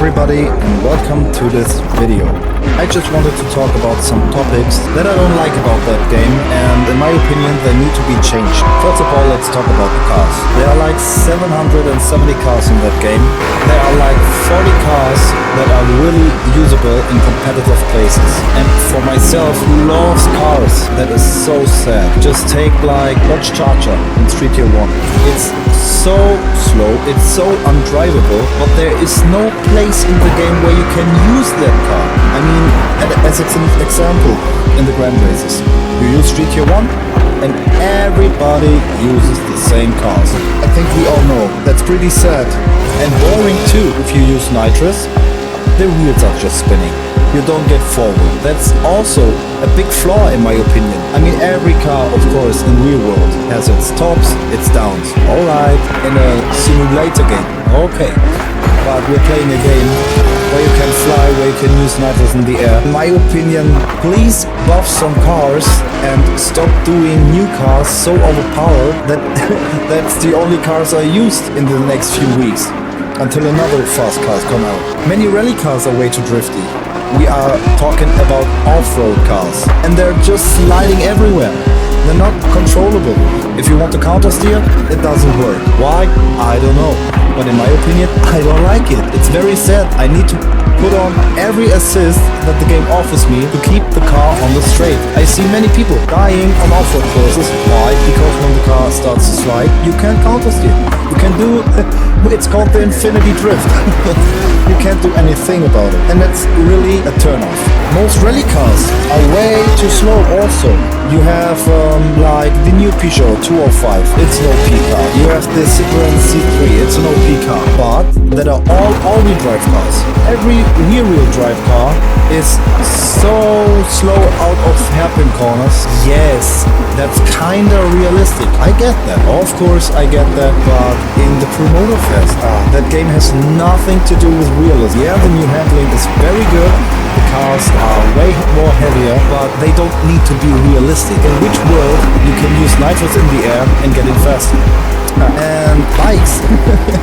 everybody and welcome to this video. I just wanted to talk about some topics that I don't like about that game, and in my opinion they need to be changed. First of all, let's talk about the cars. There are like 770 cars in that game. There are like 40 cars that are really usable in competitive places. And for myself who loves cars, that is so sad. Just take like Dodge Charger in Street Tier 1. It's so slow, it's so undrivable, but there is no place in the game where you can use that car. I mean, as an example, in the Grand Races, you use Street Tier 1 and everybody uses the same cars. I think we all know that's pretty sad and boring too. If you use nitrous, the wheels are just spinning. You don't get forward. That's also a big flaw in my opinion. I mean, every car, of course, in real world has its tops, its downs. Alright, in a simulator game, okay. But we're playing a game where you can fly, where you can use nitrous in the air. In my opinion, please buff some cars and stop doing new cars so overpowered that that's the only cars I used in the next few weeks. Until another fast cars come out. Many rally cars are way too drifty. We are talking about off-road cars, and they're just sliding everywhere. They're not controllable. If you want to counter steer, it doesn't work. Why? I don't know. But in my opinion, I don't like it. It's very sad. I need to put on every assist that the game offers me to keep the car on the straight. I see many people dying on off-road courses. Why? Because when the car starts to slide, you can't counter steer. You can do, it's called the infinity drift. You can't do anything about it. And that's really a turn-off. Most rally cars are way too slow also. You have like the new Peugeot 205, it's an OP car. You have the Citroen C3, it's an OP car. But that are all-wheel drive cars. Every rear-wheel drive car is so slow out of hairpin corners. Yes, that's kinda realistic. I get that. Of course I get that, but in the Promoter Fest, that game has nothing to do with realism. Yeah, the new handling is very good. The cars are way more heavier, but they don't need to be realistic. In which world you can use nitrous in the air and get in faster? And bikes.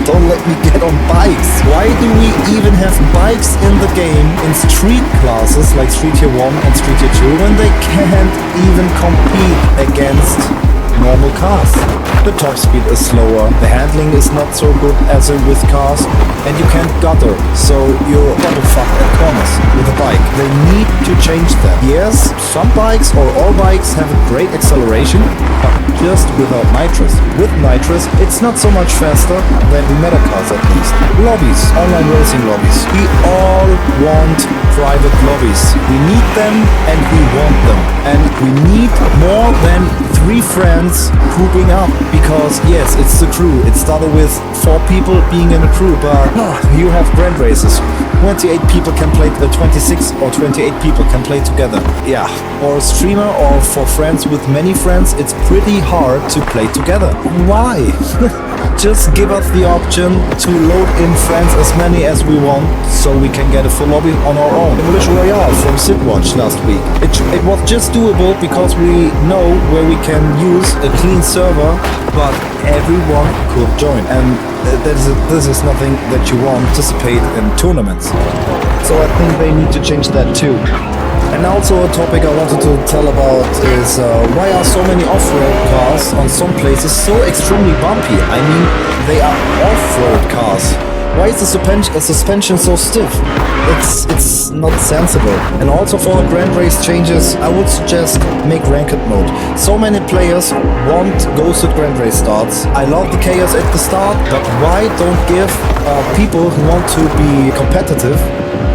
Don't let me get on bikes. Why do we even have bikes in the game in street classes like Street Tier 1 and Street Tier 2 when they can't even compete against normal cars? The top speed is slower, the handling is not so good as with cars, and you can't gutter, so you're double fucked at corners with a bike. They need to change that. Yes, some bikes or all bikes have a great acceleration, but just without nitrous. With nitrous, it's not so much faster than the meta cars at least. Lobbies, online racing lobbies. We all want private lobbies. We need them and we want them. And we need more than 3 friends grouping up. Because yes, it's the crew. It started with 4 people being in a crew, but you have Grand Races. 28 people can play, 26 or 28 people can play together. Yeah, or a streamer or for friends with many friends, it's pretty hard to play together. Why? Just give us the option to load in friends as many as we want, so we can get a full lobby on our own. Demolition Royale from Sidwatch last week. It was just doable because we know where we can use a clean server, but everyone could join. And this is nothing that you want to participate in tournaments. So I think they need to change that too. And also a topic I wanted to tell about is why are so many off-road cars on some places so extremely bumpy? I mean, they are off-road cars. Why is the suspension so stiff? It's not sensible. And also for the Grand Race changes, I would suggest make ranked mode. So many players want ghosted Grand Race starts. I love the chaos at the start, but why don't give people who want to be competitive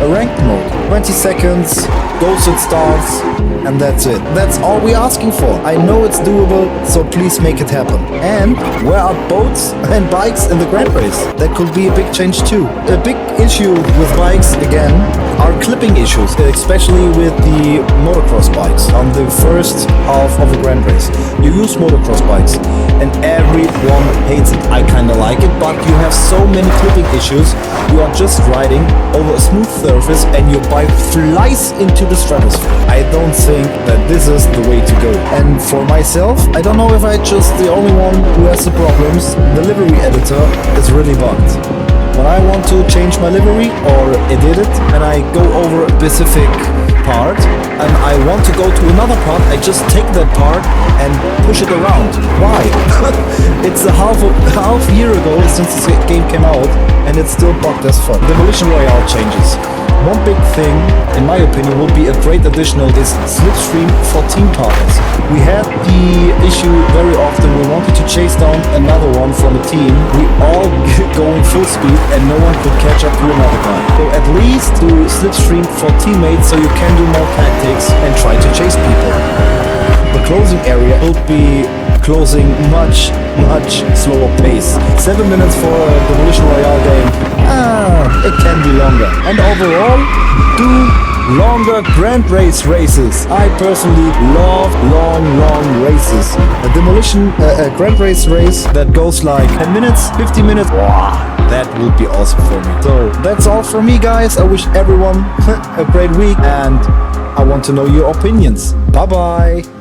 a ranked mode? 20 seconds, ghosted starts, and that's it. That's all we're asking for. I know it's doable, so please make it happen. And where are boats and bikes in the Grand Race? That could be a big change too. A big issue with bikes, again, are clipping issues, especially with the motocross bikes. On the first half of a Grand Race, you use motocross bikes, and everyone hates it. I kinda like it, but you have so many clipping issues. You are just riding over a smooth surface and your bike flies into the stratosphere. I don't think that this is the way to go. And for myself, I don't know if I'm just the only one who has the problems. The livery editor is really bugged. When I want to change my livery or edit it and I go over a specific part and I want to go to another part, I just take that part and push it around. Why? It's a half year ago since this game came out and it's still bugged as fuck. Demolition Royale changes. One big thing, in my opinion, would be a great additional is slipstream for team targets. We had the issue very often. We wanted to chase down another one from a team. We all going full speed and no one could catch up to another guy. So at least do slipstream for teammates so you can do more tactics and try to chase people. The closing area will be closing much slower pace. 7 minutes for a Demolition Royale game. It can be longer. And overall, do longer grand races. I personally love long races. A demolition, a grand race that goes like 10 minutes, 50 minutes. Wow, that would be awesome for me. So that's all from me, guys. I wish everyone a great week and I want to know your opinions. Bye bye.